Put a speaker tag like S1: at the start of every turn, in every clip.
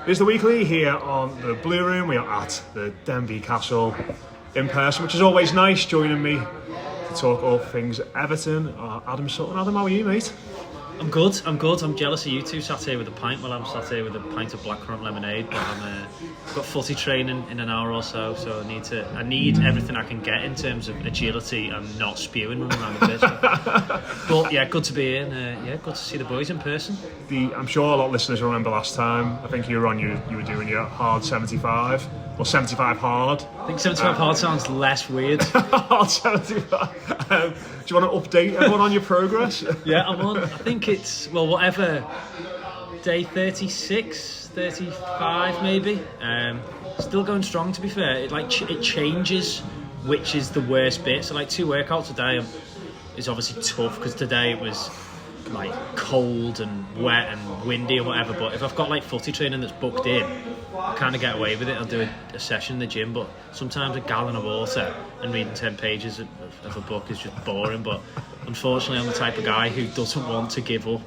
S1: It's the weekly here on the Blue Room. We are at the Denbigh Castle in person, which is always nice. Joining me to talk all things Everton are Adam Sutton. Adam, how are you, mate?
S2: I'm good. I'm jealous of you two sat here with a pint while I'm sat here with a pint of blackcurrant lemonade. But I've got footy training in an hour or so I need everything I can get in terms of agility and not spewing around the pitch. But yeah, good to be in. Good to see the boys in person.
S1: I'm sure a lot of listeners remember last time. I think you were doing your hard 75 or 75 hard.
S2: I think 75 hard sounds less weird.
S1: Hard 75. Do you want to update everyone on your progress?
S2: Yeah, I'm on. I think it's whatever day 36, 35 maybe. Still going strong, to be fair. It changes which is the worst bit. So 2 workouts a day is obviously tough because today it was cold and wet and windy or whatever. But if I've got footy training that's booked in, I kind of get away with it. I'll do a session in the gym, but sometimes a gallon of water and reading 10 pages of a book is just boring. But unfortunately, I'm the type of guy who doesn't want to give up,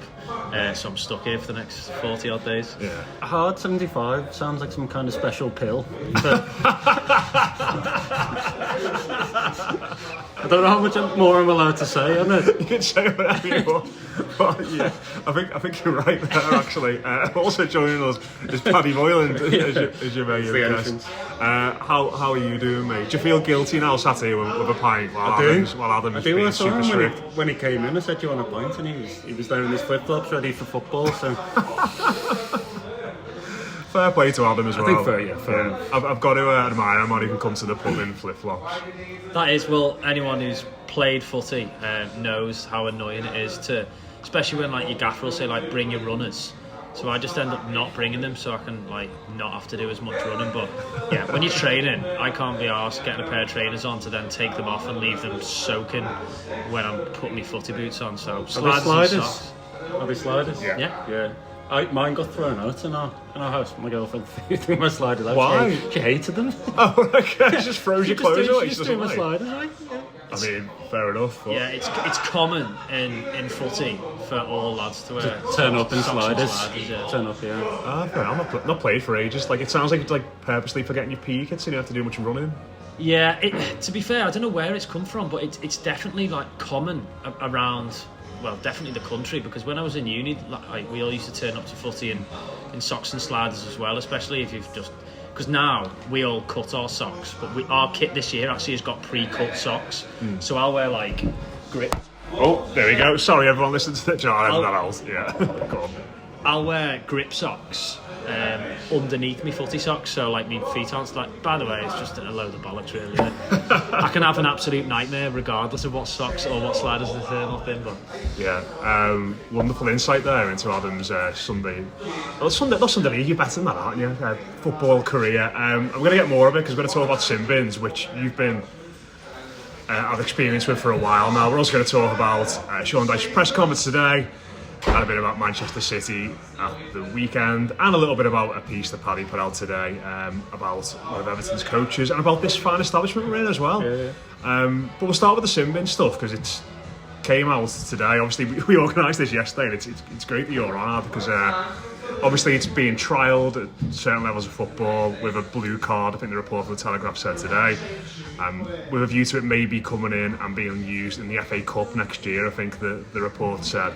S2: so I'm stuck here for the next 40 odd days.
S3: Yeah. Hard 75 sounds like some kind of special pill. I don't know how much more I'm allowed to say on it.
S1: You can say whatever you want. But yeah, I think you're right there, actually. Also joining us is Paddy Boylan, as your main guest. How are you doing, mate? Do you feel guilty now sat here with a pint while Adam is being super strict?
S3: When he came in, I said, "Do you want a pint?" And he was there in his flip-flops ready for football, so...
S1: Fair play to Adam as well.
S3: I think fair.
S1: I've got to admire him when he can come to the pub in flip-flops.
S2: That is, anyone who's played footy knows how annoying it is to, especially when your gaffer will say bring your runners. So I just end up not bringing them so I can not have to do as much running. But yeah, when you're training, I can't be arsed getting a pair of trainers on to then take them off and leave them soaking when I'm putting my footy boots on. So
S3: sliders. Are they sliders?
S2: Yeah.
S3: Mine got thrown out in our house. My girlfriend threw my sliders out.
S1: Why?
S3: She hated them.
S1: Oh, okay. She just throws your clothes away.
S3: She just threw my sliders away. Yeah.
S1: I mean, fair enough. But...
S2: Yeah, it's common in footy for all lads to wear
S3: turn up in sliders.
S2: Yeah.
S3: Turn up, yeah.
S1: Okay, I'm not played for ages. It sounds like it's purposely forgetting your PE kits and you have to do much running.
S2: Yeah, to be fair, I don't know where it's come from, but it's definitely common around. Well, definitely the country, because when I was in uni, we all used to turn up to footy in socks and sliders as well, especially if you've just... Because now we all cut our socks, but our kit this year actually has got pre-cut socks. So I'll wear grip.
S1: Oh, there we go. Sorry, everyone, listen to the jar. That else. Yeah, go on.
S2: I'll wear grip socks underneath my footy socks, so my feet aren't by the way, it's just a load of bollocks, really. I can have an absolute nightmare regardless of what socks or what sliders they turn up in. But
S1: yeah, wonderful insight there into Adam's Sunday. Well, Sunday League, you're better than that, aren't you? Football career. I'm going to get more of it because we're going to talk about sin bins, which you've been I've experienced with for a while now. We're also going to talk about Sean Dyche's press conference today, and a bit about Manchester City at the weekend, and a little bit about a piece that Paddy put out today about one of Everton's coaches and about this fine establishment we're in as well. Yeah. But we'll start with the sin bin stuff because it came out today. Obviously, we organised this yesterday, and it's great that you're on because obviously it's being trialled at certain levels of football with a blue card. I think the report from the Telegraph said today, with a view to it maybe coming in and being used in the FA Cup next year. I think the report said.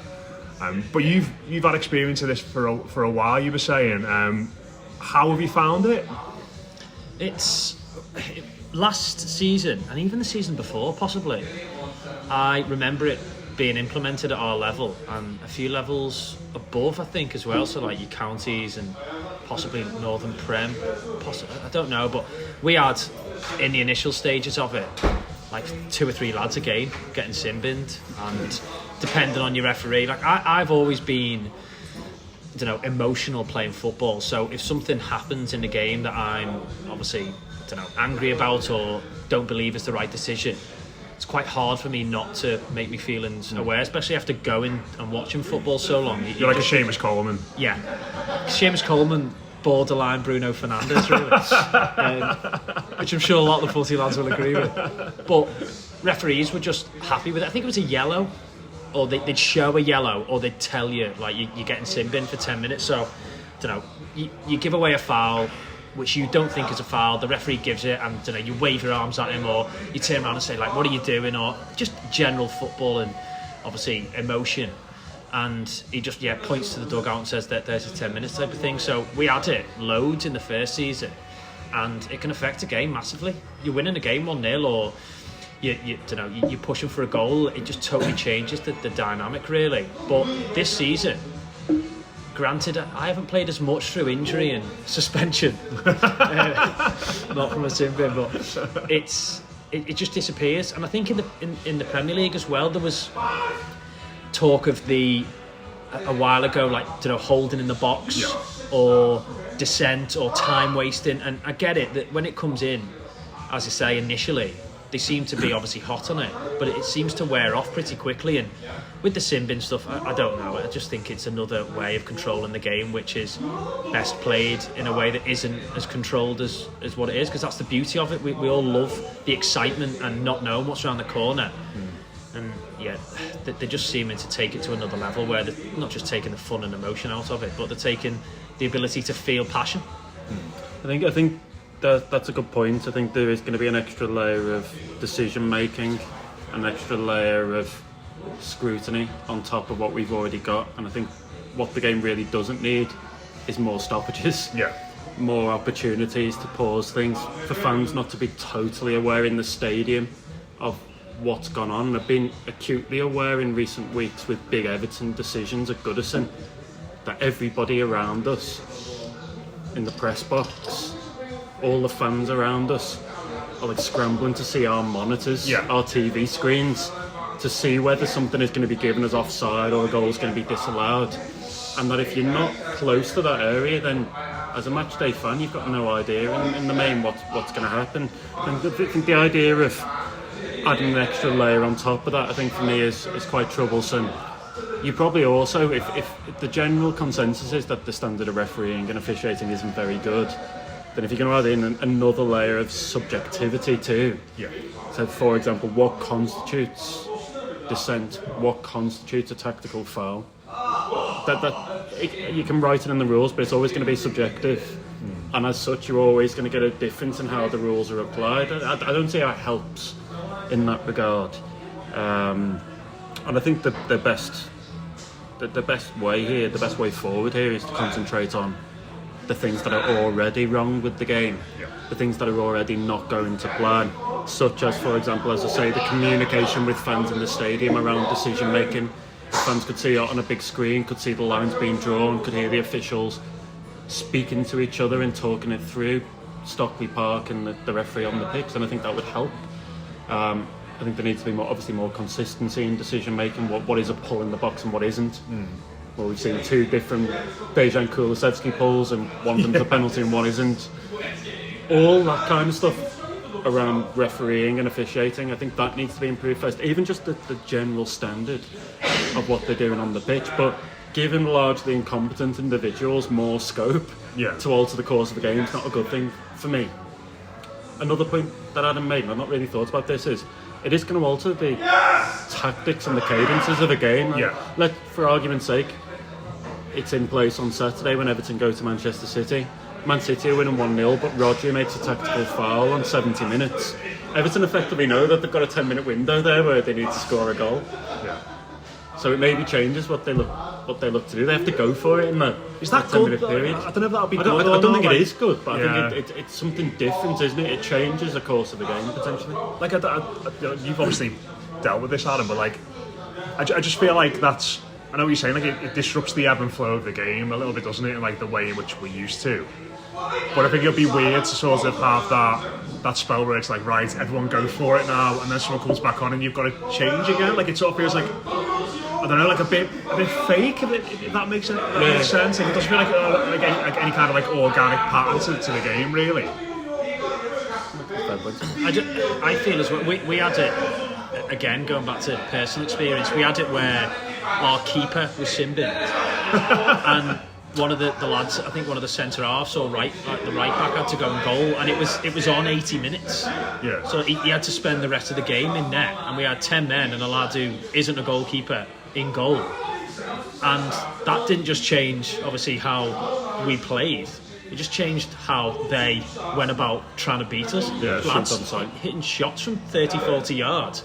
S1: But you've had experience of this for a while. You were saying, how have you found it?
S2: It's last season and even the season before, possibly. I remember it being implemented at our level and a few levels above, I think, as well. So your counties and possibly Northern Prem. I don't know, but we had in the initial stages of it 2 or 3 lads a game getting sin binned, and depending on your referee, I've always been, emotional playing football. So if something happens in the game that I'm obviously, angry about or don't believe is the right decision, it's quite hard for me not to make my feelings aware, especially after going and watching football so long.
S1: You're like a Seamus Coleman.
S2: Yeah, Seamus Coleman, borderline Bruno Fernandes, really, which I'm sure a lot of the footy lads will agree with. But referees were just happy with it. I think it was a yellow, or they'd show a yellow, or they'd tell you you're getting sin bin for 10 minutes. So, you give away a foul which you don't think is a foul, the referee gives it, and you wave your arms at him, or you turn around and say like, what are you doing, or just general football and obviously emotion, and he just points to the dugout and says that there's his 10 minutes type of thing. So we had it loads in the first season, and it can affect a game massively. You're winning a game 1-0, or you're pushing for a goal, it just totally changes the dynamic really. But this season, granted, I haven't played as much through injury and suspension, not from a sin bin, but it just disappears. And I think in the Premier League as well, there was talk of a while ago, like holding in the box, or dissent, or time wasting. And I get it that when it comes in, as I say initially, they seem to be obviously hot on it, but it seems to wear off pretty quickly. And with the sin bin stuff, I don't know. I just think it's another way of controlling the game, which is best played in a way that isn't as controlled as what it is, because that's the beauty of it. We all love the excitement and not knowing what's around the corner. And they're just seeming to take it to another level, where they're not just taking the fun and emotion out of it, but they're taking the ability to feel passion.
S3: I think that's a good point. I think there is going to be an extra layer of decision making, an extra layer of scrutiny on top of what we've already got. And I think what the game really doesn't need is more stoppages, more opportunities to pause things, for fans not to be totally aware in the stadium of what's gone on. I've been acutely aware in recent weeks with big Everton decisions at Goodison that everybody around us in the press box, all the fans around us, are like scrambling to see our monitors, our TV screens, to see whether something is going to be given as offside or a goal is going to be disallowed. And that if you're not close to that area, then as a match day fan, you've got no idea in the main what's going to happen. And I think the idea of adding an extra layer on top of that, I think for me is quite troublesome. You probably also, if the general consensus is that the standard of refereeing and officiating isn't very good, then if you're going to add in another layer of subjectivity too, so for example, what constitutes dissent, what constitutes a tactical foul, you can write it in the rules, but it's always going to be subjective, and as such you're always going to get a difference in how the rules are applied. I don't see how it helps in that regard, and I think the best way here, the best way forward here, is to concentrate on the things that are already wrong with the game, the things that are already not going to plan, such as, for example, as I say, the communication with fans in the stadium around decision making. Fans could see it on a big screen, could see the lines being drawn, could hear the officials speaking to each other and talking it through, Stockley Park and the referee on the pitch, and I think that would help. I think there needs to be more consistency in decision making, what is a pull in the box and what isn't. Well, we've seen two different Dejan Kulusevski pulls, and one of them's a penalty and one isn't. All that kind of stuff around refereeing and officiating, I think that needs to be improved first. Even just the general standard of what they're doing on the pitch, but giving largely incompetent individuals more scope to alter the course of the game is not a good thing for me. Another point that Adam made, and I've not really thought about this, is it is going to alter the tactics and the cadences of a game. For argument's sake, it's in place on Saturday when Everton go to Manchester City. Man City are winning 1-0, but Rodri makes a tactical foul on 70 minutes. Everton effectively know that they've got a 10-minute window there where they need to score a goal. So it maybe changes what they look to do. They have to go for it in that 10-minute period.
S1: I don't know if that'll be good.
S3: I don't think it is good, but I think it's something different, isn't it? It changes the course of the game potentially.
S1: You've obviously dealt with this, Adam, but I just feel like that's. I know what you're saying. It disrupts the ebb and flow of the game a little bit, doesn't it? In the way in which we're used to. But I think it'll be weird to sort of have that spell where it's like, right, everyone go for it now, and then someone comes back on and you've got to change again. It sort of feels like, I don't know, a bit fake, if that makes sense. It doesn't feel like any kind of organic pattern to the game, really.
S2: I feel as well. We had it again, going back to personal experience. We had it where our keeper was sin binned, and one of the lads, I think one of the centre halves or the right back, had to go and goal, and it was on 80 minutes. So he had to spend the rest of the game in net, and we had 10 men and a lad who isn't a goalkeeper in goal. And that didn't just change, obviously, how we played. It just changed how they went about trying to beat us.
S3: Yeah,
S2: Lads hitting shots from 30, 40 yards.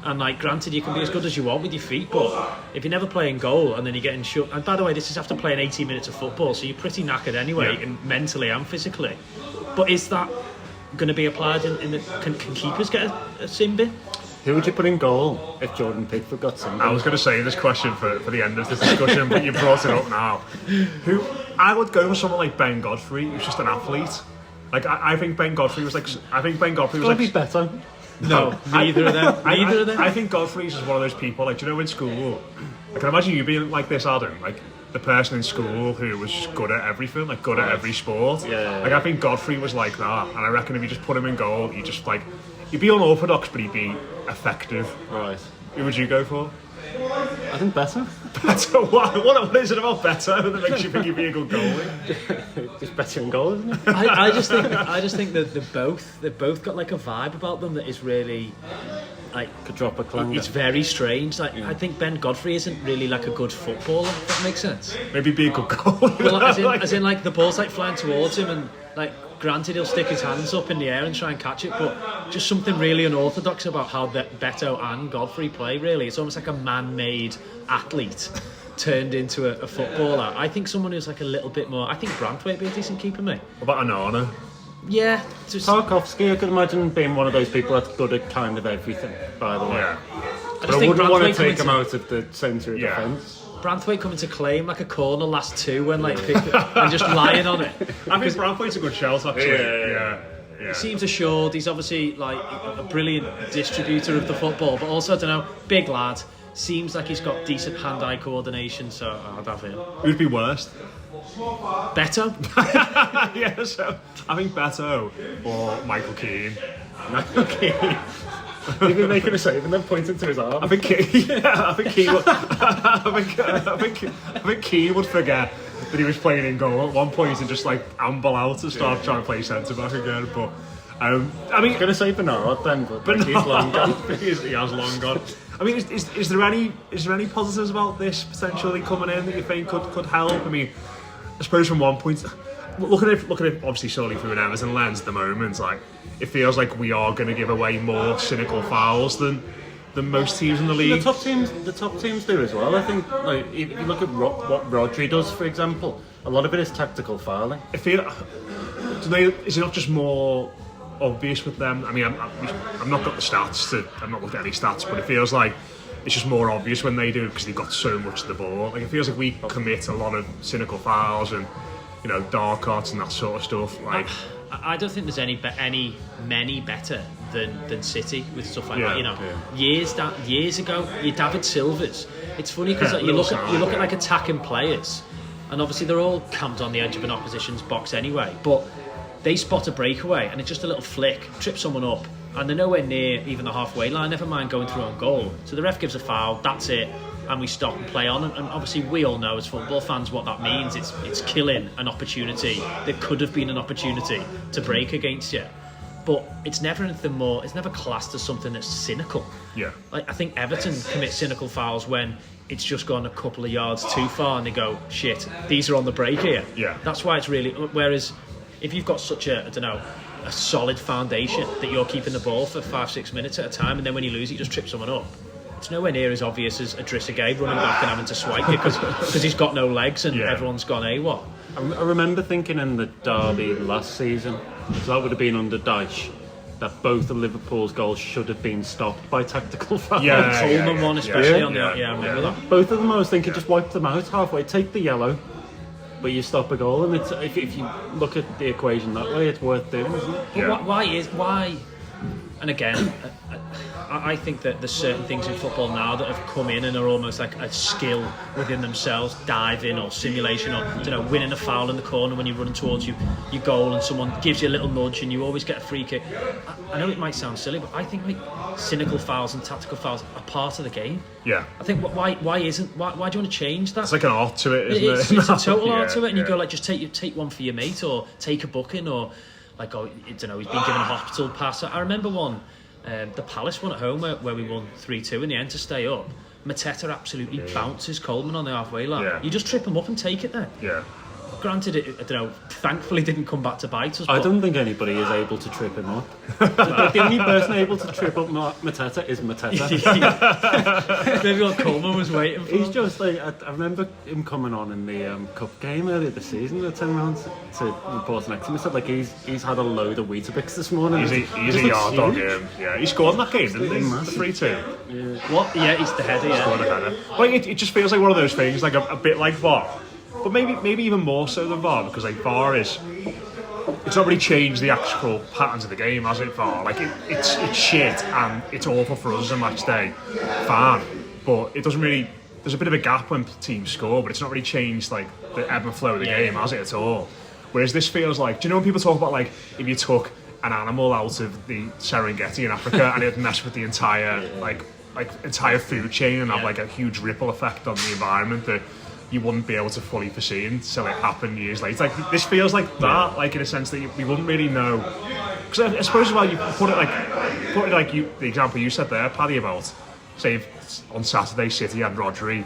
S2: And granted, you can be as good as you want with your feet, but if you're never playing goal and then you're getting shut. And by the way, this is after playing 80 minutes of football, so you're pretty knackered anyway, and mentally and physically. But is that going to be applied in the? Can keepers get a sin bin?
S3: Who would you put in goal if Jordan Pickford got sin bin?
S1: I was going to say this question for the end of this discussion, but you brought it up now. Who I would go for someone like Ben Godfrey, who's just an athlete. I think Ben Godfrey was
S3: Gotta be better.
S2: No, neither of them. Neither of them.
S1: I think Godfrey's is one of those people, do you know, in school, I can imagine you being like this, Adam, the person in school who was good at everything, good at every sport.
S3: Yeah.
S1: I think Godfrey was like that, and I reckon if you just put him in goal, you just he'd be unorthodox, but he'd be effective.
S3: Right.
S1: Who would you go for?
S3: I think better.
S1: Better? What is it about better that makes you think you'd be a good goalie?
S3: Just better in goal, isn't it?
S2: I just think that they've both got a vibe about them that is really
S3: Could drop a clanger.
S2: it's very strange. I think Ben Godfrey isn't really a good footballer, if that makes sense.
S1: Maybe be a good goalie.
S2: Well, as in the ball's flying towards him, and granted he'll stick his hands up in the air and try and catch it, but just something really unorthodox about how Beto and Godfrey play. Really, it's almost like a man-made athlete turned into a footballer. I think someone who's a little bit more. I think Branthwaite would be a decent keeper, mate.
S1: What about Anana?
S2: Yeah, just
S3: Tarkovsky, I could imagine being one of those people that's good at kind of everything, by the way.
S1: Yeah.
S3: But I wouldn't want to take him out of the centre of defence.
S2: Branthwaite coming to claim a corner last two when picked it, and just lying on it.
S1: I think Branthwaite's a good shout, actually. Yeah.
S2: He seems assured. He's obviously a brilliant distributor of the football, but also, I don't know, big lad. Seems like he's got decent hand-eye coordination, so I'd have him.
S1: Who'd be worst?
S2: Beto?
S1: Yeah, so I think Beto or Michael Keane.
S3: Michael Keane. He'd be making a save and then pointing to his arm.
S1: I think Keane would. I think Keane would forget that he was playing in goal at one point and just amble out and start trying to play centre back again. But I was
S3: going to say Bernard then, but he's long gone.
S1: he has long gone. I mean, is there any positives about this potentially coming in that you think could help? I mean, I suppose from one point, looking at it obviously solely through an Everton lens at the moment, it feels like we are going to give away more cynical fouls than most teams in the league.
S3: The top teams do as well. I think if you look at what Rodri does, for example, a lot of it is tactical fouling.
S1: Is it not just more obvious with them? I mean, I've not got the stats. I've not looked at any stats, but it feels like it's just more obvious when they do because they've got so much of the ball. It feels like we commit a lot of cynical fouls and dark arts and that sort of stuff.
S2: I don't think there's many better than City with stuff like that. Years ago, your David Silvas. It's funny because you look at attacking players, and obviously they're all camped on the edge of an opposition's box anyway. But they spot a breakaway and it's just a little flick, trip someone up, and they're nowhere near even the halfway line. Never mind going through on goal. So the ref gives a foul. That's it. And we stop and play on, and obviously we all know as football fans what that means. It's killing an opportunity. There could have been an opportunity to break against you, but it's never anything more. It's never classed as something that's cynical.
S1: Yeah.
S2: I think Everton commit cynical fouls when it's just gone a couple of yards too far, and they go, shit, these are on the break here.
S1: Yeah.
S2: That's why it's really. Whereas if you've got such a solid foundation that you're keeping the ball for 5-6 minutes at a time, and then when you lose it, you just trip someone up. It's nowhere near as obvious as Idrissa Gueye running back and having to swipe it because he's got no legs and everyone's gone AWOL.
S3: I remember thinking in the derby last season, so that would have been under Dyche, that both of Liverpool's goals should have been stopped by tactical fouls.
S2: Coleman one especially on the I remember that.
S3: Both of them, I was thinking, just wipe them out halfway, take the yellow, but you stop a goal, and if you look at the equation that way, it's worth doing, isn't it?
S2: Yeah. Why? And again, I think that there's certain things in football now that have come in and are almost like a skill within themselves, diving or simulation or winning a foul in the corner when you're running towards your goal and someone gives you a little nudge and you always get a free kick. I know it might sound silly, but I think cynical fouls and tactical fouls are part of the game.
S1: Yeah.
S2: I think why do you want to change that?
S1: It's like an art to it, isn't it?
S2: It's a total art to it, and you go just take one for your mate or take a booking or he's been given a hospital pass. I remember one. The Palace one at home where we won 3-2 in the end to stay up, Mateta absolutely bounces Coleman on the halfway line.
S1: Yeah.
S2: You just trip him up and take it then.
S1: Yeah.
S2: Granted, it, I don't know, thankfully didn't come back to bite us.
S3: I
S2: but
S3: don't think anybody is able to trip him up. The only person able to trip up Mateta is Mateta.
S2: Maybe what Coleman was waiting for.
S3: He's just like, I remember him coming on in the cup game earlier this season. I turned around to the reporter next to him and said, like, he's had a load of Weetabix this morning.
S1: He's a yard dog, yeah. He scored in that game, didn't he? The 3-2.
S2: What? Yeah, he's the header, yeah.
S1: Scored a header. Like, it just feels like one of those things, like a bit like VAR. But maybe even more so than VAR, because like VAR it's not really changed the actual patterns of the game, has it? VAR, like it's shit and it's awful for us as a match day fan, but it doesn't really. There's a bit of a gap when teams score, but it's not really changed like the ebb and flow of the game, has it at all? Whereas this feels like, do you know when people talk about like if you took an animal out of the Serengeti in Africa and it'd mess with the entire like entire food chain and have like a huge ripple effect on the environment that you wouldn't be able to fully foresee until it happened years later. Like this feels like that, like in a sense that we wouldn't really know. Because I suppose you put it like the example you said there, Paddy, about say if on Saturday City had Rodri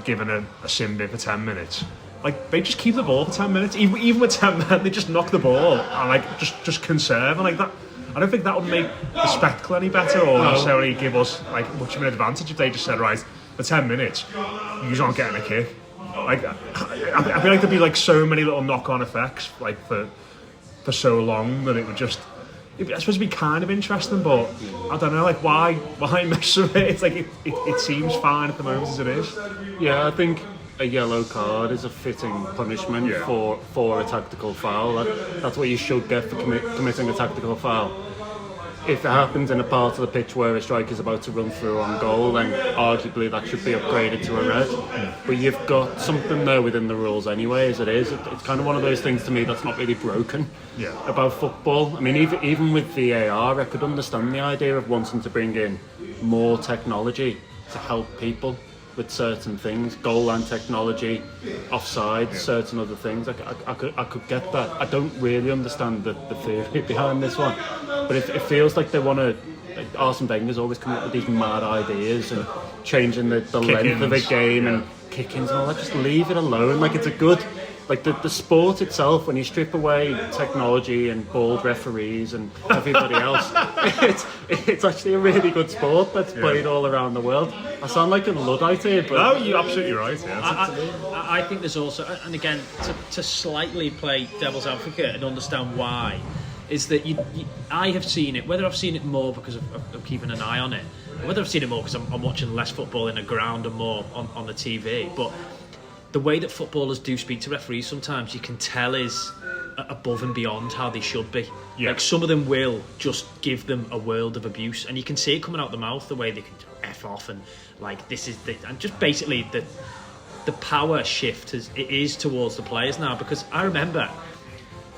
S1: given a sin bin for 10 minutes. Like they just keep the ball for 10 minutes, even with 10 men, they just knock the ball and like just conserve and like that. I don't think that would make the spectacle any better or necessarily give us like much of an advantage if they just said, right, for 10 minutes, you aren't getting a kick. Like, I feel like there'd be like so many little knock-on effects, like for so long that it would just. I suppose it'd be kind of interesting, but I don't know, like why mess with it? It's like it seems fine at the moment as it is.
S3: Yeah, I think a yellow card is a fitting punishment for a tactical foul. That's what you should get for committing a tactical foul. If it happens in a part of the pitch where a striker is about to run through on goal, then arguably that should be upgraded to a red. But you've got something there within the rules anyway, as it is. It's kind of one of those things to me that's not really broken about football. I mean, even with VAR, I could understand the idea of wanting to bring in more technology to help people with certain things, goal line technology, offside, certain other things. I could get that. I don't really understand the theory behind this one, but it feels like they want to. Like Arsene Wenger's always coming up with these mad ideas and changing the length of a game and kick-ins and all that. Just leave it alone. Like it's a good. Like the sport itself, when you strip away technology and bald referees and everybody else, it's actually a really good sport that's played all around the world. I sound like a Luddite here, but
S1: no, you're absolutely right. Yeah.
S2: I think there's also, and again, to slightly play devil's advocate and understand why, is that I have seen it. Whether I've seen it more because of keeping an eye on it, whether I've seen it more because I'm watching less football in the ground and more on the TV, but. The way that footballers do speak to referees sometimes you can tell is above and beyond how they should be. Like some of them will just give them a world of abuse and you can see it coming out the mouth, the way they can F off and like this is and just basically the power shift is towards the players now, because I remember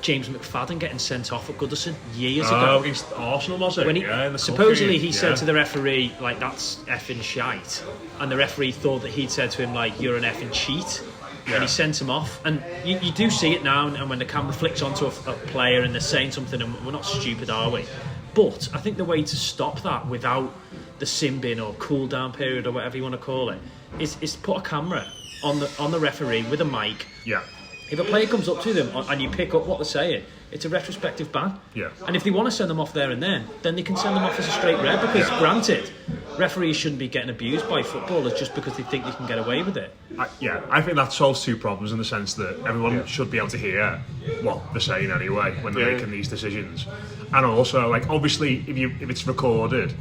S2: James McFadden getting sent off at Goodison years ago.
S1: Against Arsenal, was it?
S2: When supposedly he said to the referee, like, that's effing shite. And the referee thought that he'd said to him, like, you're an effing cheat. Yeah. And he sent him off. And you do see it now, and when the camera flicks onto a player and they're saying something, and we're not stupid, are we? But I think the way to stop that without the sin bin or cool down period or whatever you want to call it is to put a camera on the referee with a mic.
S1: Yeah.
S2: If a player comes up to them and you pick up what they're saying, it's a retrospective ban.
S1: Yeah.
S2: And if they want to send them off there and then they can send them off as a straight red, because granted, referees shouldn't be getting abused by footballers just because they think they can get away with it.
S1: I think that solves two problems in the sense that everyone should be able to hear what they're saying anyway when they're making these decisions. And also, like, obviously, if it's recorded,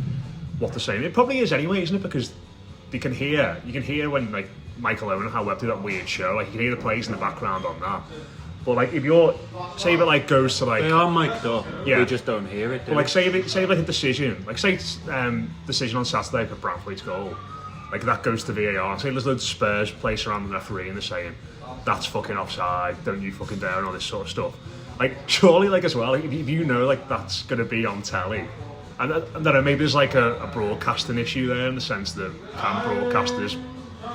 S1: what they're saying, it probably is anyway, isn't it? Because you can hear when, like, Michael Owen and how Webb do that weird show, like you can hear the plays in the background on that. But like if you're say if it like goes to like
S3: they are mic'd up, we just don't hear it.
S1: But like say like a decision, like say decision on Saturday for Branthwaite's goal, like that goes to VAR. Say there's loads of Spurs place around the referee and they're saying that's fucking offside, don't you fucking dare, and all this sort of stuff. Like surely like as well, like, if you know like that's gonna be on telly. And I don't know, maybe there's like a broadcasting issue there in the sense that can broadcasters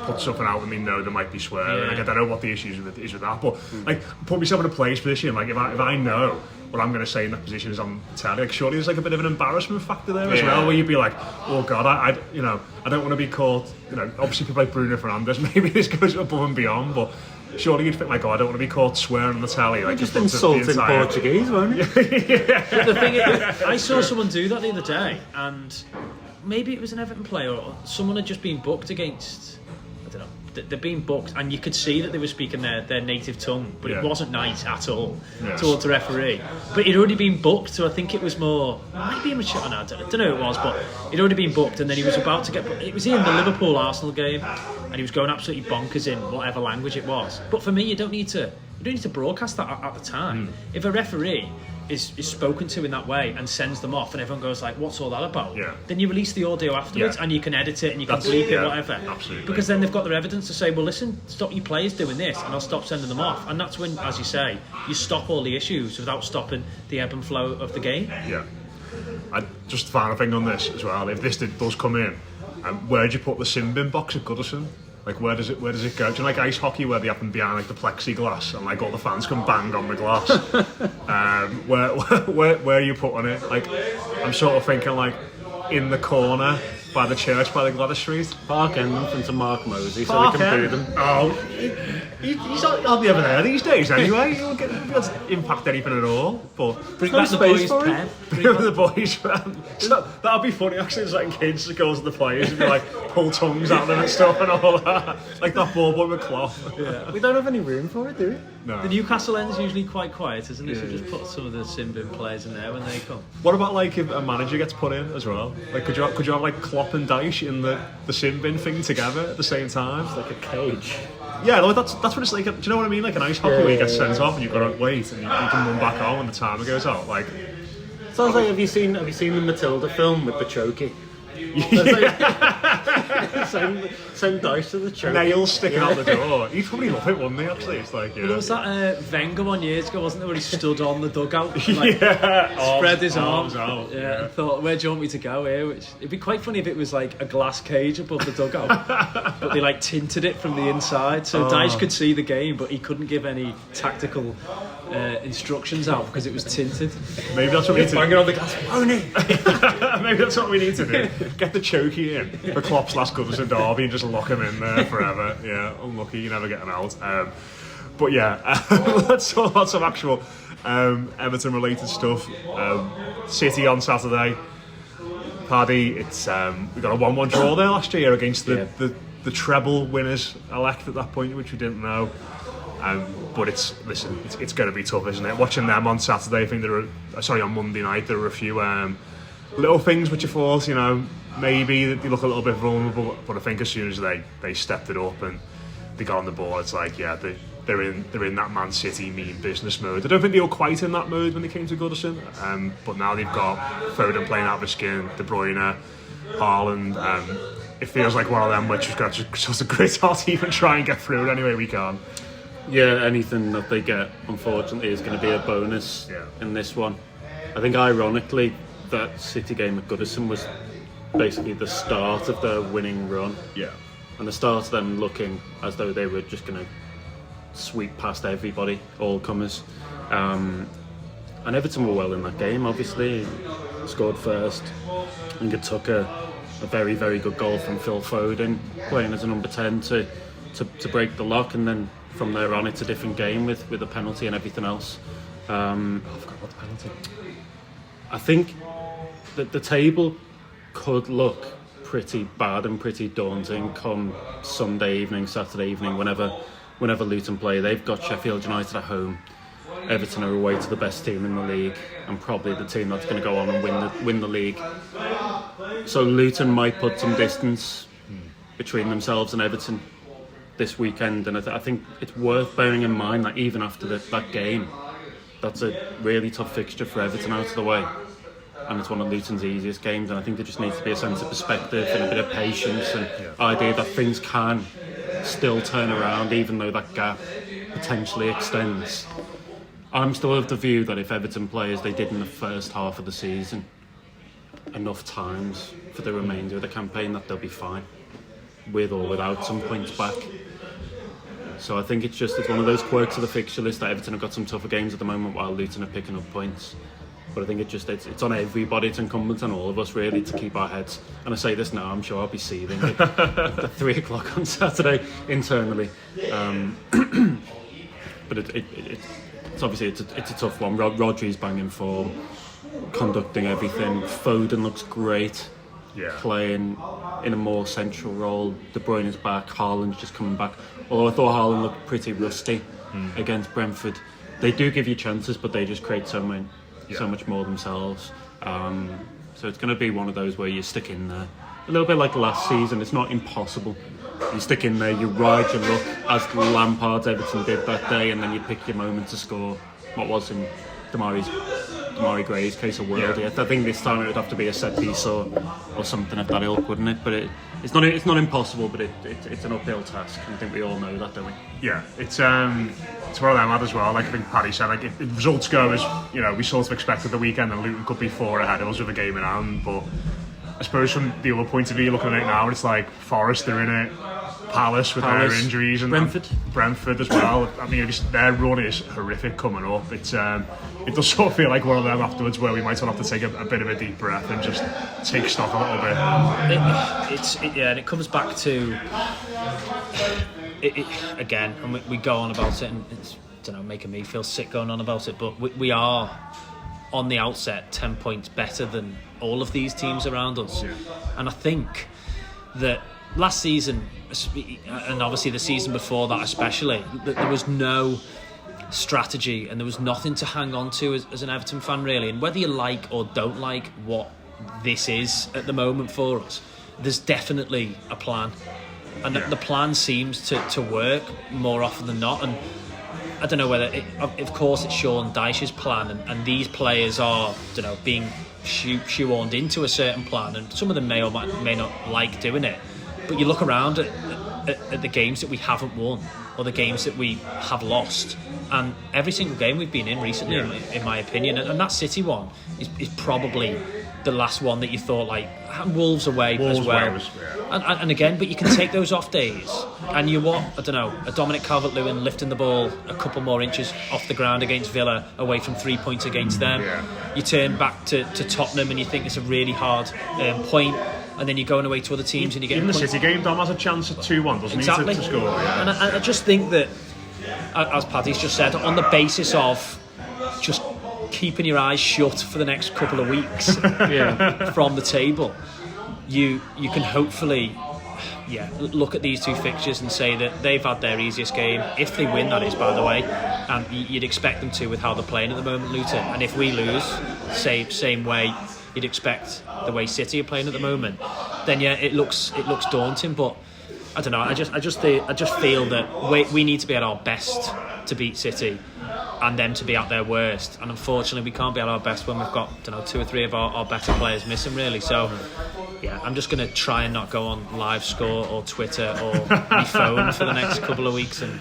S1: put something out and they know there might be swearing. Like I don't know what the issue is with that, but like put myself in a player's position. Like if I know, what I'm going to say in that position is on telly. Like, surely there's like a bit of an embarrassment factor there as well, where you'd be like, oh God, I don't want to be caught. Obviously people like Bruno Fernandes, maybe this goes above and beyond, but surely you'd think like, oh, I don't want to be caught swearing on the telly. Like,
S3: just insulting Portuguese, won't you?
S2: But the thing is, I saw someone do that the other day, and maybe it was an Everton player or someone had just been booked against, I don't know, they're being booked, and you could see that they were speaking their native tongue, but it wasn't nice at all towards the referee. But he'd already been booked, so I think it was more, might be immature, I don't know who it was, but he'd already been booked, and then he was about to get, it was in the Liverpool-Arsenal game, and he was going absolutely bonkers in whatever language it was. But for me, you don't need to broadcast that at the time. If a referee is spoken to in that way and sends them off and everyone goes like, what's all that about? Then you release the audio afterwards and you can edit it and you can bleep it, whatever.
S1: Absolutely.
S2: Because then they've got their evidence to say, well, listen, stop your players doing this and I'll stop sending them off. And that's when, as you say, you stop all the issues without stopping the ebb and flow of the game.
S1: Just the final thing on this as well, if this does come in, where do you put the sin bin box at Goodison? Like, where does it go? Do you know, like ice hockey where they happen behind like the plexiglass and like all the fans can bang on the glass? Where are you putting it? Like, I'm sort of thinking like in the corner by the church by the Gladys Street.
S3: Park end them to Mark Mosey so they can boo them.
S1: Oh, he's hardly ever there these days anyway. He won't impact anything at all. But
S2: bring back the boys' pen.
S1: Bring the boys' pen. That'd be funny actually. It's like kids that goes to the players and be like pull tongues at them and stuff and all that. Like that ball boy with cloth.
S3: Yeah. We don't have any room for it, do we?
S1: No.
S2: The Newcastle end's usually quite quiet, isn't it? So just put some of the sin bin players in there when they come.
S1: What about like if a manager gets put in as well? Like could you have like Klopp and Dyche in the sin bin thing together at the same time?
S3: It's like a cage.
S1: Yeah, no, that's what it's like. Do you know what I mean? Like an ice hockey where you get sent off and you've got to wait and you can run back on when the timer goes out. Like,
S3: sounds like have you seen the Matilda film with the chokey? Send Dyche to the chokey.
S1: Nails sticking out the door. He'd probably love it, wouldn't he? Actually, it's like
S2: Well, there was that Wenger one years ago, wasn't there, where he stood on the dugout, and, like, spread his arms
S1: out.
S2: And thought, where do you want me to go here? Which it'd be quite funny if it was like a glass cage above the dugout, but they like tinted it from the inside, so Dyche could see the game, but he couldn't give any tactical instructions out because it was tinted.
S1: Maybe that's what we need to do.
S3: Banging on the glass,
S1: Maybe that's what we need to do. Get the chokey in for Klopp's last Goodison derby and just lock him in there forever. Yeah, unlucky, you never get him out. But yeah, let's talk about some actual Everton related stuff. City on Saturday. Paddy, it's we got a 1-1 draw there last year against the treble winners elect at that point, which we didn't know. But it's going to be tough, isn't it? Watching them on Saturday, I think on Monday night, there were a few little things which I thought, maybe they look a little bit vulnerable. But I think as soon as they stepped it up and they got on the ball, it's like, yeah, they're in that Man City mean business mode. I don't think they were quite in that mode when they came to Goodison, but now they've got Foden playing out of his skin, De Bruyne, Haaland. It feels like one of them which has got just a grit out even try and get through it any way we can.
S3: Yeah, anything that they get, unfortunately, is going to be a bonus in this one. I think, ironically, that City game at Goodison was basically the start of their winning run.
S1: Yeah.
S3: And the start of them looking as though they were just going to sweep past everybody, all comers. And Everton were well in that game, obviously. Scored first. I think it took a very, very good goal from Phil Foden, playing as a number 10 to break the lock, and then from there on it's a different game with a penalty and everything else.
S1: I forgot about the penalty.
S3: I think that the table could look pretty bad and pretty daunting come Sunday evening, Saturday evening, whenever Luton play. They've got Sheffield United at home. Everton are away to the best team in the league and probably the team that's going to go on and win the league. So Luton might put some distance between themselves and Everton this weekend, and I think it's worth bearing in mind that even after that game, that's a really tough fixture for Everton out of the way, and it's one of Luton's easiest games, and I think there just needs to be a sense of perspective and a bit of patience and idea that things can still turn around even though that gap potentially extends. I'm still of the view that if Everton play as they did in the first half of the season enough times for the remainder of the campaign, that they'll be fine with or without some points back. So I think it's one of those quirks of the fixture list that Everton have got some tougher games at the moment while Luton are picking up points. But I think it's on everybody. It's incumbent on all of us really to keep our heads. And I say this now, I'm sure I'll be seething at 3 o'clock on Saturday internally. But it's obviously it's a tough one. Rodri's banging form, conducting everything. Foden looks great, playing in a more central role. De Bruyne is back. Haaland's just coming back. Although I thought Haaland looked pretty rusty against Brentford. They do give you chances, but they just create so much more themselves. So it's going to be one of those where you stick in there. A little bit like last season. It's not impossible. You stick in there, you ride your luck, as Lampard's Everton did that day, and then you pick your moment to score. What was in Damari Gray's case of world. I think this time it would have to be a set piece or something of that ilk, wouldn't it? But it's not impossible, but it's an uphill task. I think we all know that, don't we?
S1: Yeah, it's one of them as well. Like I think Paddy said, like if results go as we sort of expected the weekend, and Luton could be 4 ahead of us with a game in hand. But I suppose from the other point of view, looking at it now, it's like Forest are in it, Palace with their injuries, and Brentford as well. I mean, their run is horrific coming up. It does sort of feel like one of them afterwards where we might have to take a bit of a deep breath and just take stock a little bit.
S2: And it comes back to it again, and we go on about it, and it's making me feel sick going on about it. But we are on the outset 10 points better than all of these teams around us, and I think that last season, and obviously the season before that especially, there was no strategy and there was nothing to hang on to as an Everton fan really. And whether you like or don't like what this is at the moment for us, there's definitely a plan, and the plan seems to work more often than not. And I don't know whether of course it's Sean Dyche's plan, and these players are being shoehorned into a certain plan, and some of them may or may not like doing it. But you look around at the games that we haven't won, or the games that we have lost, and every single game we've been in recently, in my opinion, and that City one is probably the last one that you thought, like, Wolves away as well.
S1: Wales,
S2: and again, but you can take those off days, and a Dominic Calvert-Lewin lifting the ball a couple more inches off the ground against Villa, away from 3 points against them. You turn back to Tottenham and you think it's a really hard point, and then you're going away to other teams and you get
S1: even the City game. Dom has a chance at 2-1, doesn't
S2: exactly.
S1: he, to score?
S2: And I just think that, as Paddy's just said, on the basis of just keeping your eyes shut for the next couple of weeks from the table, you can hopefully look at these two fixtures and say that they've had their easiest game, if they win, that is, by the way, and you'd expect them to with how they're playing at the moment, Luton. And if we lose, same way you'd expect the way City are playing at the moment, then it looks daunting. But I don't know, I just feel that we need to be at our best to beat City, and them to be at their worst. And unfortunately, we can't be at our best when we've got 2 or 3 of our better players missing, really. So I'm just going to try and not go on Live Score or Twitter or my phone for the next couple of weeks. And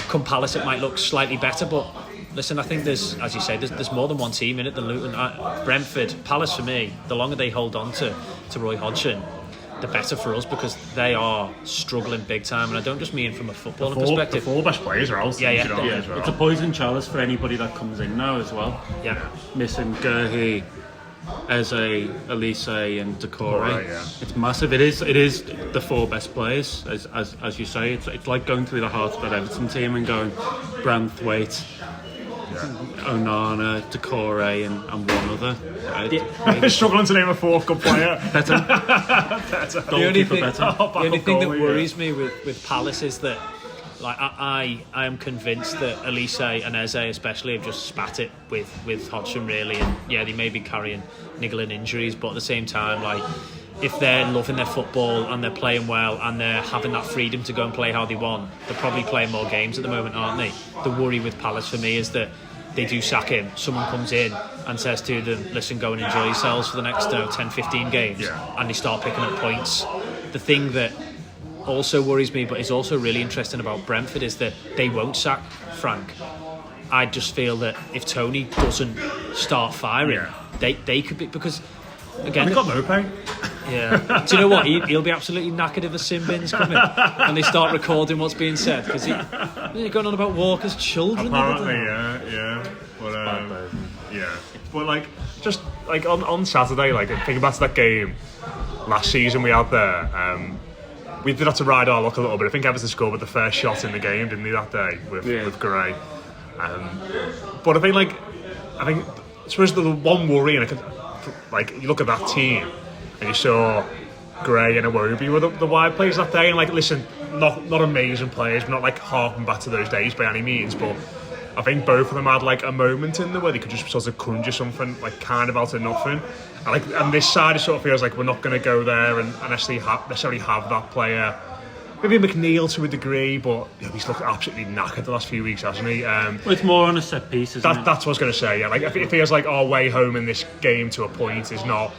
S2: come Palace, it might look slightly better, but listen, I think there's, as you say, there's more than one team in it than Luton. Brentford, Palace, for me, the longer they hold on to Roy Hodgson, the better for us, because they are struggling big time. And I don't just mean from a footballing perspective.
S1: The 4 best players are out.
S3: As well. It's a poison chalice for anybody that comes in now as well. Missing Gurhi, Eze, Elise and Decore. It's massive. It is the 4 best players, as you say. It's like going through the heart of that Everton team and going Branthwaite, Onana, Decore and one other.
S1: Struggling to name a 4th good player.
S2: The only thing that worries me with Palace is that, like, I am convinced that Elise and Eze especially have just spat it with Hodgson, really. And they may be carrying niggling injuries, but at the same time, like, if they're loving their football and they're playing well and they're having that freedom to go and play how they want, they're probably playing more games at the moment, aren't they? The worry with Palace for me is that they do sack him, someone comes in and says to them, listen, go and enjoy yourselves for the next 10-15 games, and they start picking up points. The thing that also worries me, but is also really interesting about Brentford, is that they won't sack Frank. I just feel that if Tony doesn't start firing, they could be, because again,
S1: they've got Mope.
S2: Yeah. Do you know what? He'll be absolutely knackered if the sin bin's coming when they start recording what's being said, because they're going on about Walker's children.
S1: Apparently, yeah. But yeah. But like, just like on Saturday, like thinking back to that game last season we had there. We did have to ride our luck a little bit. I think Everton scored with the first shot in the game, didn't he, that day with Gray? But I think I suppose the one worry, and like you look at that team and you saw Gray and Iwobi were the wide players that day, and like, listen, not amazing players, we're not like harping back to those days by any means, but I think both of them had like a moment in there where they could just sort of conjure something like kind of out of nothing. And this side it sort of feels like we're not going to go there and necessarily have that player. Maybe McNeil to a degree, but he's looked absolutely knackered the last few weeks, hasn't he?
S3: Well, it's more on a set piece, isn't it?
S1: That's what I was going to say. Yeah, like it feels like our way home in this game to a point is not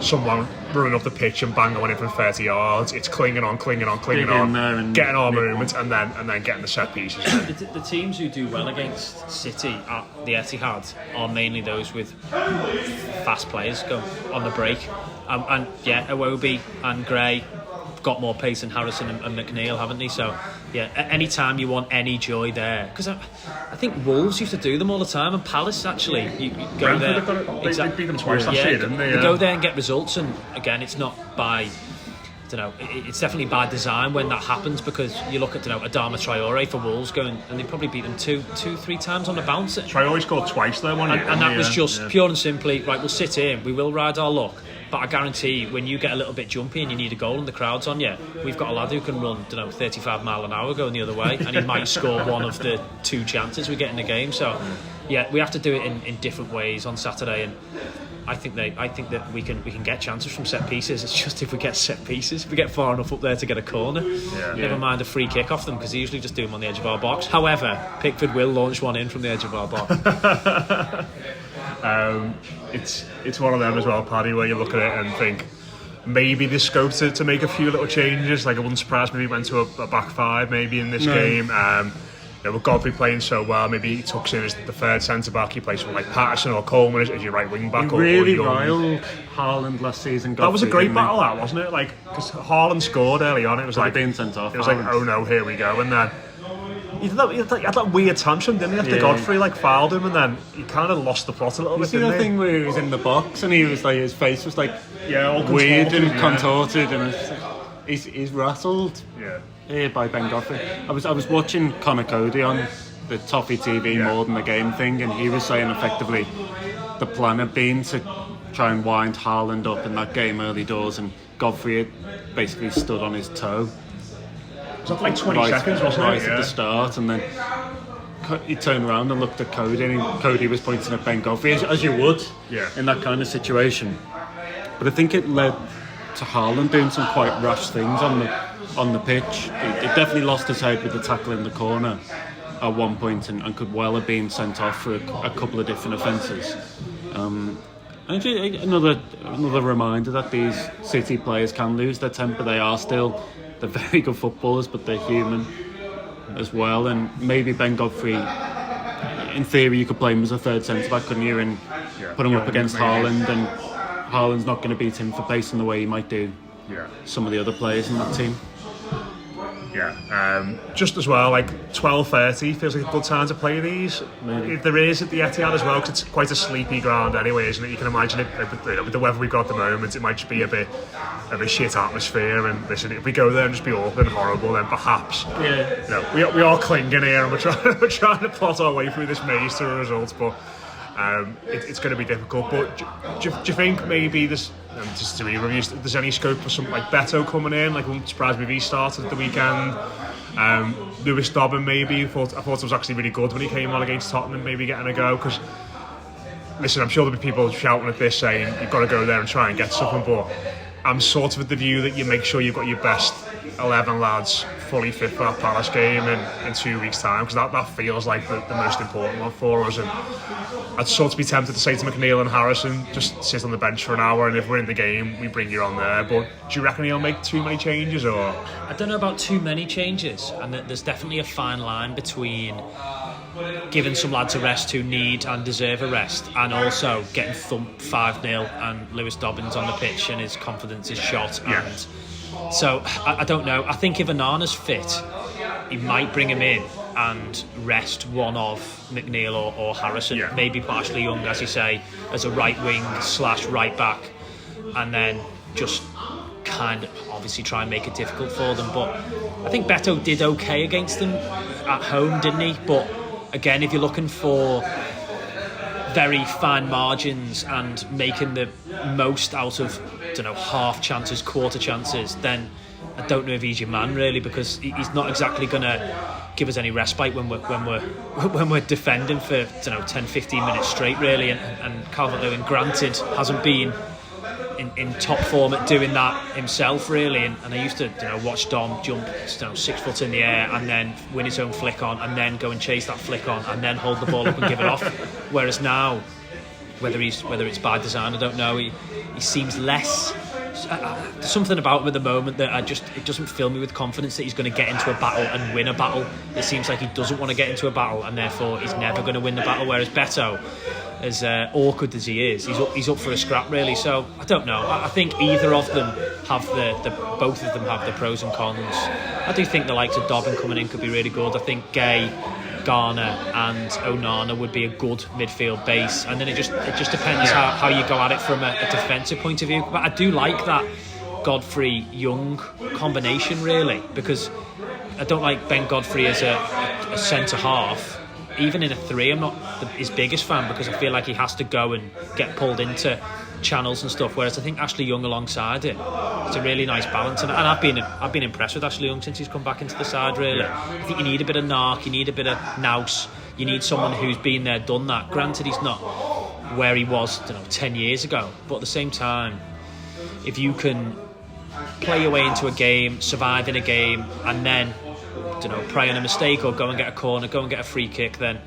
S1: someone running up the pitch and banging one in from 30 yards. It's clinging on, getting our movement, and then getting the set pieces.
S2: The teams who do well against City at the Etihad are mainly those with fast players go on the break, and Iwobi and Gray got more pace than Harrison and McNeil, haven't they? So yeah, any time you want any joy there, because I think Wolves used to do them all the time, and Palace actually, you go there.
S1: They beat them twice last year, didn't they?
S2: You go there and get results, and again, it's not by, I don't know, it's definitely by design when that happens, because you look at, Adama Traore for Wolves going, and they probably beat them two, 3 times on the bounce.
S1: Traore scored twice there, wasn't he?
S2: And that was just pure and simply, right, we'll sit in, we will ride our luck. But I guarantee when you get a little bit jumpy and you need a goal and the crowd's on you, we've got a lad who can run, 35 mile an hour going the other way, and he might score one of the 2 chances we get in the game. So, yeah, we have to do it in different ways on Saturday, and I think that we can get chances from set pieces. It's just if we get set pieces, if we get far enough up there to get a corner, never mind a free kick off them, because they usually just do them on the edge of our box. However, Pickford will launch one in from the edge of our box.
S1: It's one of them as well, Paddy, where you look at it and think maybe there's scope to make a few little changes. Like, I wouldn't surprise me if he went to a back 5 maybe in this game. With Godfrey playing so well, maybe he tucks in as the third centre back. He plays with like Patterson or Coleman as your right wing back.
S3: He really riled Haaland last season.
S1: That was a great battle, that, wasn't it? Like, because Haaland scored early on, it was like
S3: being sent off.
S1: It was like, oh no, here we go, and then. He had that weird tantrum, didn't he? After Godfrey fouled him, and then he kind of lost the plot a little bit.
S3: You see that thing where he was in the box and he was like, his face was like
S1: all
S3: weird and contorted, and it's like, he's rattled.
S1: Yeah.
S3: Here by Ben Godfrey. I was watching Conor Cody on the Toffee TV more than the game thing, and he was saying effectively the plan had been to try and wind Haaland up in that game early doors, and Godfrey had basically stood on his toe.
S1: It was like 20 seconds, wasn't it?
S3: Right at the start, and then he turned around and looked at Cody, and Cody was pointing at Ben Godfrey, as you would in that kind of situation. But I think it led to Haaland doing some quite rash things on the pitch. He definitely lost his head with the tackle in the corner at one point, and could well have been sent off for a couple of different offences. Another reminder that these City players can lose their temper. They're very good footballers, but they're human as well. And maybe Ben Godfrey, in theory, you could play him as a third centre back, couldn't you? And put him up against Haaland, and Haaland's not going to beat him for pace in the way he might do some of the other players in that team.
S1: Just as well, like 12:30 feels like a good time to play these. If there is at the Etihad as well, because it's quite a sleepy ground anyway, isn't it? You can imagine it with the weather we've got at the moment. It might just be a bit of a shit atmosphere. And listen, if we go there and just be awful and horrible, then perhaps we are clinging here and we're trying to plot our way through this maze to a result. But it's going to be difficult. But do you think maybe there's, just to re-review, there's any scope for something like Beto coming in? Like, wouldn't surprise me if he started at the weekend. Lewis Dobbin maybe. I thought it was actually really good when he came on against Tottenham, maybe getting a go. Because listen, I'm sure there'll be people shouting at this saying you've got to go there and try and get something, but I'm sort of of the view that you make sure you've got your best 11 lads fully fit for that Palace game in 2 weeks' time, because that feels like the most important one for us. And I'd sort of be tempted to say to McNeil and Harrison, just sit on the bench for an hour, and if we're in the game, we bring you on there. But do you reckon he'll make too many changes? Or
S2: I don't know about too many changes, and there's definitely a fine line between giving some lads a rest who need and deserve a rest, and also getting thumped 5-0 and Lewis Dobbins on the pitch and his confidence is shot.
S1: Yeah.
S2: And so I don't know. I think if Onana's fit, he might bring him in and rest one of McNeil or Harrison.
S1: Yeah.
S2: Maybe put Ashley Young, as you say, as a right wing / right back, and then just kind of obviously try and make it difficult for them. But I think Beto did okay against them at home, didn't he? But again, if you're looking for very fine margins and making the most out of, half chances, quarter chances, then I don't know if he's your man really, because he's not exactly going to give us any respite when we're defending for 10-15 minutes straight really. And Calvert-Lewin, granted, hasn't been in top form at doing that himself really, and I used to watch Dom jump 6 foot in the air and then win his own flick on and then go and chase that flick on and then hold the ball up and give it off, whereas now, whether it's by design, I don't know, he seems less, something about him at the moment that it doesn't fill me with confidence that he's going to get into a battle and win a battle. It seems like he doesn't want to get into a battle and therefore he's never going to win the battle, whereas Beto, as awkward as he is, he's up for a scrap really. So I don't know. I think either of them have both of them have the pros and cons. I do think the likes of Dobbin coming in could be really good. I think Gay, Garner and Onana would be a good midfield base, and then it just depends how you go at it from a defensive point of view. But I do like that Godfrey Young combination really, because I don't like Ben Godfrey as a centre half. Even in a 3, I'm not his biggest fan, because I feel like he has to go and get pulled into channels and stuff, whereas I think Ashley Young alongside it, it's a really nice balance, and I've been impressed with Ashley Young since he's come back into the side really. I think you need a bit of narc, you need a bit of nous, you need someone who's been there, done that. Granted, he's not where he was 10 years ago, but at the same time, if you can play your way into a game, survive in a game, and then prey on a mistake or go and get a corner, go and get a free kick, then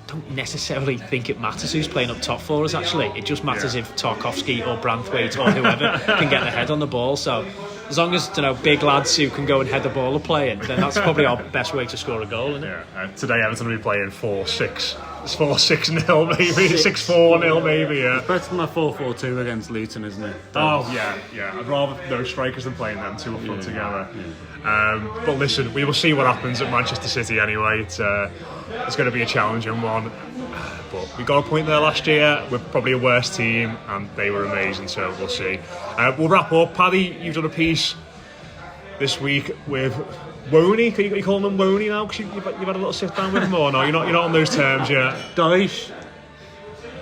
S2: don't necessarily think it matters who's playing up top for us actually. It just matters if Tarkovsky or Branthwaite or whoever can get their head on the ball. So as long as big lads who can go and head the ball are playing, then that's probably our best way to score a goal, isn't it?
S1: Yeah. Today Everton will be playing 4-6. It's 4-6-0 maybe, 6-4-0 maybe, yeah.
S3: It's better than a 4-4-2 against Luton, isn't it?
S1: Oh, yeah. I'd rather those strikers than playing them two up front together. Yeah. But listen, we will see what happens at Manchester City anyway. It's going to be a challenging one. But we got a point there last year. We're probably a worse team, and they were amazing, so we'll see. We'll wrap up. Paddy, you've done a piece this week with Woney. Are you calling him Woney now? Because you've had a little sit down with him, or no? You're not on those terms yet.
S3: Dyche,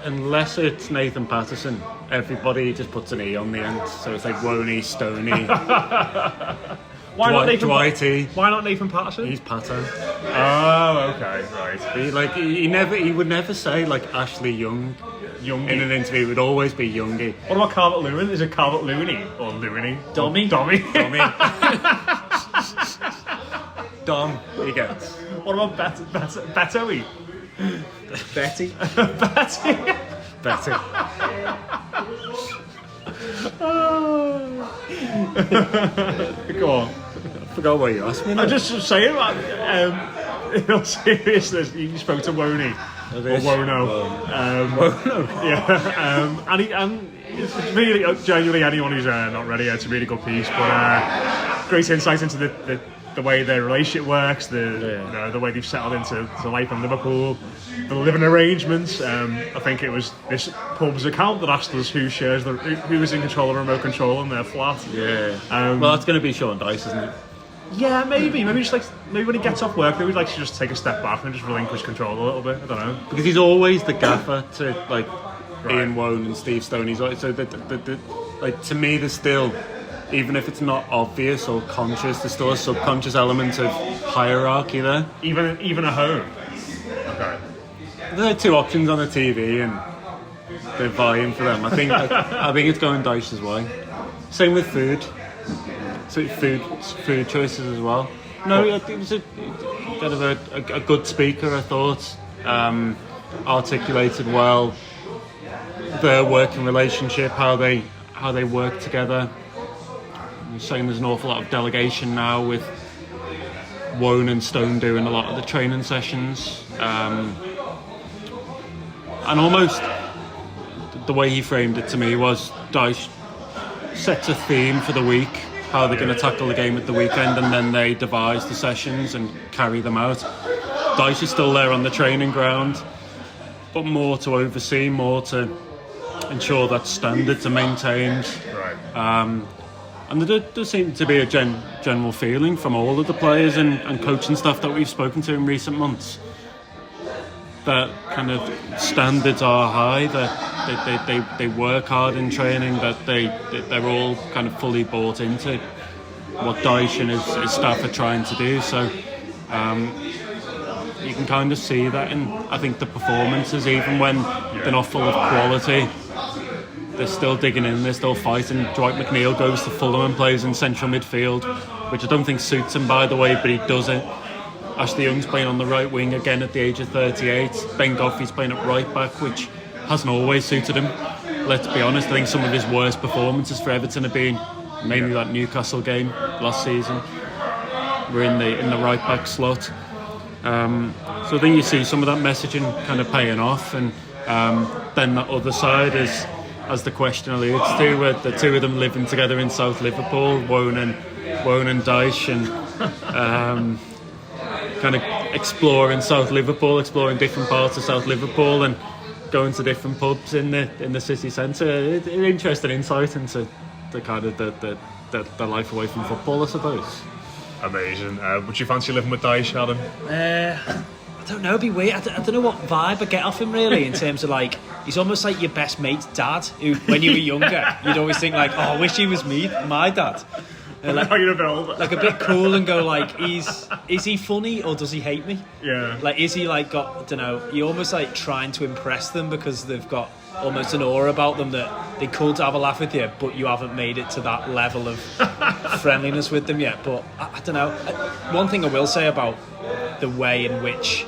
S3: unless it's Nathan Patterson, everybody just puts an E on the end, so it's like Woney, Stoney.
S1: Why not Nathan?
S3: Dwighty.
S1: Why not Nathan Patterson?
S3: He's Pato.
S1: Oh, okay, right.
S3: He would never say like Ashley Young.
S1: Youngie.
S3: In an interview, it would always be Youngie.
S1: What about Calvert-Lewin? Is it Calvert-Looney or Looney?
S2: Dommy.
S3: Dom, he gets.
S1: What about Betoey?
S2: Betty.
S3: Betty.
S1: Go on.
S3: I forgot what you asked me.
S1: I'm just saying, in all seriousness, you spoke to Woney. Or Wono.
S3: Wono.
S1: Yeah. And it's really, genuinely, anyone who's not ready, it's a really good piece. But great insight into the way their relationship works, the way they've settled into life in Liverpool, the living arrangements. I think it was this pub's account that asked us who is in control of the remote control in their flat.
S3: Yeah. Well, that's going to be Sean Dyche, isn't it?
S1: Yeah, maybe when he gets off work, maybe he'd like to just take a step back and just relinquish control a little bit. I don't know,
S3: because he's always the gaffer to Ian Wone and Steve Stone. He's like, so to me, there's still, even if it's not obvious or conscious, there's still a subconscious element of hierarchy there.
S1: Even at home. Okay.
S3: There are two options on the TV, and they're vying for them. I think it's going Dyche's way. Same with food. So food choices as well. No, it was a kind of a good speaker, I thought. Articulated well their working relationship, how they work together. I'm saying there's an awful lot of delegation now with Wone and Stone doing a lot of the training sessions. And almost the way he framed it to me was Dyche sets a theme for the week, how they're going to tackle the game at the weekend, and then they devise the sessions and carry them out. Dyche is still there on the training ground, but more to oversee, more to ensure that standards are maintained.
S1: Right.
S3: And there does seem to be a general feeling from all of the players and coaching staff that we've spoken to in recent months that kind of standards are high, that they work hard in training, that they're all kind of fully bought into what Dyche and his staff are trying to do. So you can kind of see that in, I think, the performances, even when they're not full of quality. They're still digging in, they're still fighting. Dwight McNeil goes to Fulham and plays in central midfield, which I don't think suits him, by the way, but he does it. Ashley Young's playing on the right wing again at the age of 38. Ben Goffey's playing at right back, which hasn't always suited him. Let's be honest, I think some of his worst performances for Everton have been mainly that Newcastle game last season. We're in the right back slot. So then you see some of that messaging kind of paying off, and then the other side is, as the question alludes to, with the two of them living together in South Liverpool, Wone and Dyche, and kind of exploring South Liverpool, exploring different parts of South Liverpool, and going to different pubs in the city centre. It's an interesting insight into the kind of the life away from football, I suppose.
S1: Amazing. Would you fancy living with Dyche, Adam?
S2: I don't know, it'd be weird. I don't know what vibe I get off him, really, in terms of, like, he's almost like your best mate's dad, who, when you were younger, you'd always think, like, oh, I wish he was my dad. Like a bit cool, and go, like, is he funny or does he hate me?
S1: Yeah.
S2: Like, is he, like, got, I don't know, you're almost like trying to impress them because they've got almost an aura about them that they could have a laugh with you, but you haven't made it to that level of friendliness with them yet. But I don't know. One thing I will say about the way in which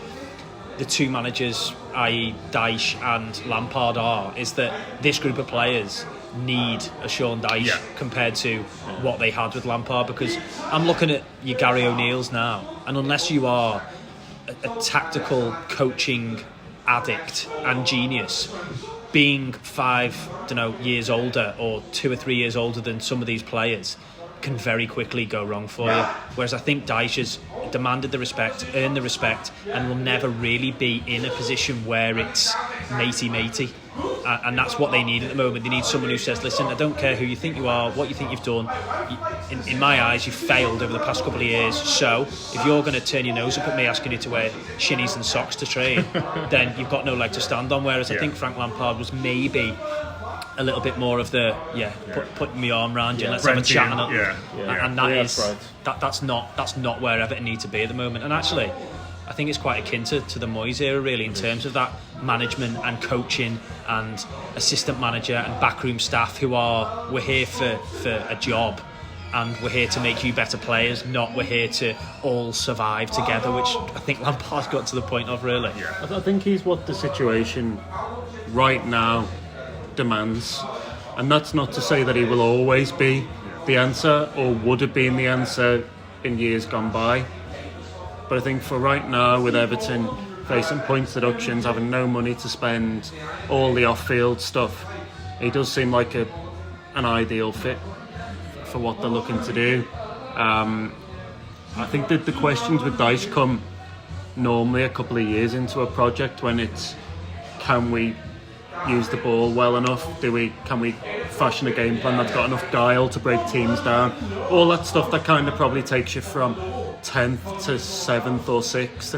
S2: the two managers, i.e. Dyche and Lampard, are, is that this group of players need a Sean Dyche compared to what they had with Lampard, because I'm looking at your Gary O'Neills now, and unless you are a tactical coaching addict and genius, being 5 years older or 2 or 3 years older than some of these players can very quickly go wrong for you. Whereas I think Dyche has demanded the respect, earned the respect, and will never really be in a position where it's matey. And that's what they need at the moment. They need someone who says, listen, I don't care who you think you are, what you think you've done. In my eyes, you've failed over the past couple of years. So if you're going to turn your nose up at me asking you to wear shinnies and socks to train, then you've got no leg to stand on. Whereas I think Frank Lampard was maybe a little bit more of the put my arm around you and let's have a chat. And that's not where Everton need to be at the moment. And actually, I think it's quite akin to the Moyes era, really, in terms of that management and coaching and assistant manager and backroom staff who we're here for a job, and we're here to make you better players, not we're here to all survive together, which I think Lampard's got to the point of, really.
S3: I think he's what the situation right now demands, and that's not to say that he will always be the answer or would have been the answer in years gone by. But I think for right now, with Everton facing points deductions, having no money to spend, all the off-field stuff, he does seem like an ideal fit for what they're looking to do. I think that the questions with Dyche come normally a couple of years into a project, when it's, can we use the ball well enough? Can we fashion a game plan that's got enough guile to break teams down? All that stuff that kind of probably takes you from 10th to 7th or 6th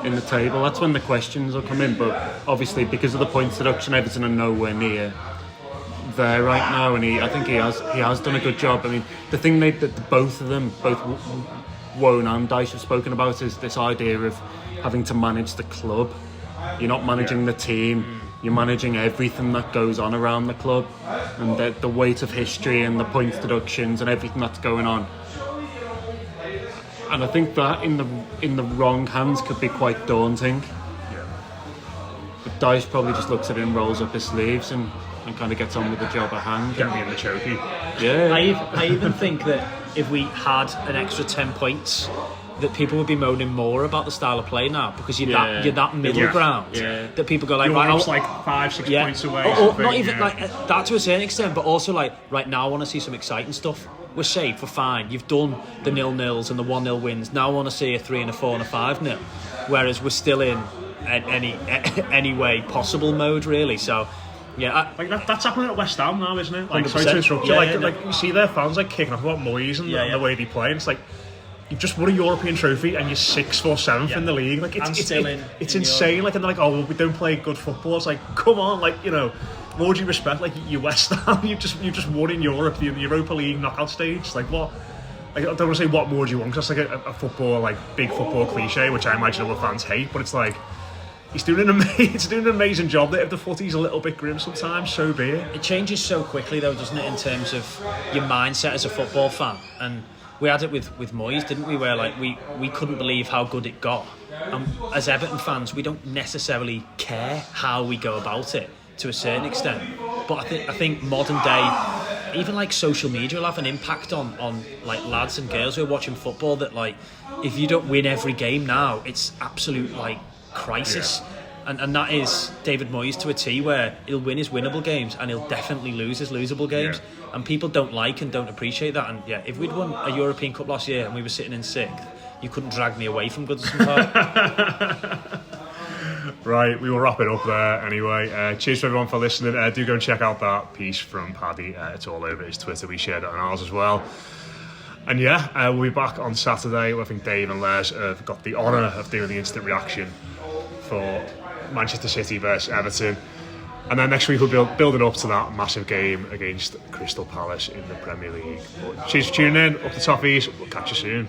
S3: in the table. That's when the questions will come in. But obviously, because of the points deduction, Everton are nowhere near there right now, and I think he has done a good job. I mean, the thing that both Wone and Dyche have spoken about is this idea of having to manage the club. You're not managing the team, you're managing everything that goes on around the club, and the weight of history and the points deductions and everything that's going on. And I think that in the wrong hands could be quite daunting. But Dyche probably just looks at it and rolls up his sleeves and kind of gets on with the job at hand.
S1: Get me in the chokey.
S3: Yeah.
S2: I even think that if we had an extra 10 points that people would be moaning more about the style of play now because you're that middle
S1: Yeah.
S2: ground that people go like,
S1: Europe's
S2: right,
S1: like 5-6
S2: yeah.
S1: points away.
S2: Or not even like that to a certain extent, but also like right now I want to see some exciting stuff. We're safe, we're fine. You've done the 0-0s and the 1-0 wins. Now I want to see a 3 and a 4 and a 5-0. Whereas we're still in any way possible mode, really. So yeah,
S1: that's happening at West Ham now, isn't it? Like,
S2: 100%.
S1: sorry to interrupt you.
S2: Yeah,
S1: like,
S2: yeah,
S1: like you see their fans like kicking off about Moyes and the way they play. And it's like you've just won a European trophy and you're 6th or 7th in the league. Like it's insane. Like, and they're like, oh, well, we don't play good football. It's like, come on, like, you know, more due respect, like you West Ham, you've just won in Europe, the Europa League knockout stage. Like what? Like, I don't want to say what more do you want because that's like a football, like big football cliche, which I imagine other fans hate. But it's like he's doing an amazing job. That if the footy's a little bit grim sometimes, so be it.
S2: It changes so quickly though, doesn't it, in terms of your mindset as a football fan. And we had it with Moyes, didn't we, where like we couldn't believe how good it got. And as Everton fans, we don't necessarily care how we go about it to a certain extent. But I think modern day, even like social media will have an impact on like lads and girls who are watching football, that like if you don't win every game now, it's absolute like crisis. And that is David Moyes to a T, where he'll win his winnable games and he'll definitely lose his losable games. And people don't like and don't appreciate that. And yeah, if we'd won a European Cup last year and we were sitting in 6th, you couldn't drag me away from Goodison Park.
S1: Right, we will wrap it up there anyway. Cheers to everyone for listening. Do go and check out that piece from Paddy. It's all over his Twitter. We shared it on ours as well. And yeah, we'll be back on Saturday. I think Dave and Les have got the honour of doing the instant reaction for Manchester City versus Everton. And then next week we'll be building up to that massive game against Crystal Palace in the Premier League. But cheers for tuning in. Up the Toffees. We'll catch you soon.